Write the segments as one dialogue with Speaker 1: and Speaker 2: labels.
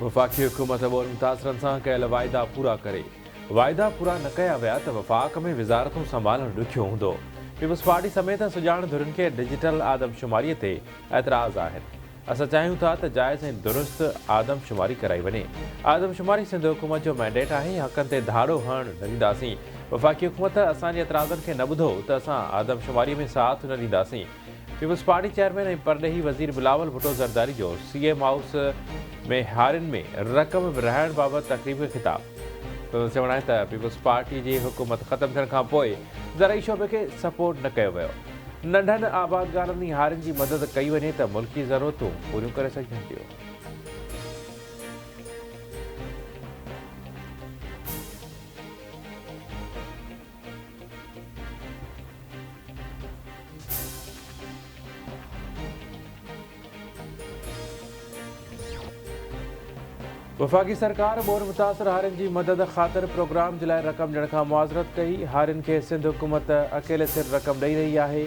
Speaker 1: वफ़ाक़ी हुकूमत बोल मुतासिरनि सां कयल वाइदा पूरा करे वाइदा पूरा न कया विया त वफ़ाक़ में विज़ारतूं संभालणु ॾुखियो हूंदो। पीपल्स पार्टी समेत सुजाण धुरियुनि खे डिजिटल आदमशुमारीअ ते एतिराज़ आहिनि। असां चाहियूं था त जाइज़ ऐं दुरुस्त आदमशुमारी कराई वञे। आदमशुमारी सिंध हुकूमत जो मैंडेट आहे। हक़नि ते धाड़ो हणणु न ॾींदासीं। वफ़ाक़ी हुकूमत असांजे एतिराज़नि खे न ॿुधो त असां आदमशुमारीअ में साथ न ॾींदासीं। पीपल्स पार्टी चेयरमैन ऐं परॾेही वज़ीर बिलावल भुट्टो ज़रदारी जो CM हाउस में हारियुनि में रक़म विरहाइण बाबति तक़रीब ख़िताब। चवणु आहे त पीपल्स पार्टी जी हुकूमत ख़तमु थियण खां पोइ ज़रई शोबे खे सपोर्ट न कयो वियो। नंढनि आबादगारनि हारियुनि जी मदद कई वञे त मुल्की ज़रूरतूं पूरियूं करे सघनि थियूं। वफ़ाक़ी सरकार बोर मुतासिर हारियुनि जी मदद ख़ातिर प्रोग्राम जे लाइ रक़म ॾियण खां मुआज़रत कई। हारियुनि खे सिंध हुकूमत अकेले सिर रक़म ॾेई रही आहे।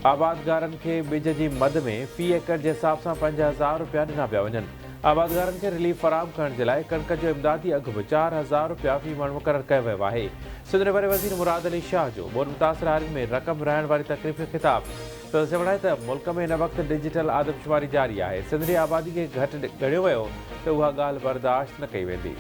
Speaker 1: आबादगारनि खे ॿिज जी मद में फ़ी एकड़ जे हिसाब सां 5000 रुपया ॾिना पिया वञनि। आबादगारनि खे रिलीफ फराहम करण जे लाइ कणिक जो इमदादी अघु बि 4000 रुपया फ़ी मण मुक़ररु कयो वियो आहे। सिंध जे वॾे वज़ीर मुराद अली शाह जो बोर मुतासिर हारियुनि में रक़म विरहाइण वारी तक़रीब खे ख़िताब। चवणु आहे त मुल्क में हिन वक़्तु डिजिटल आदमशुमारी जारी आहे। सिंध जी आबादी खे घटि ॻणियो वियो त उहा ॻाल्हि बर्दाश्त न कई वेंदी।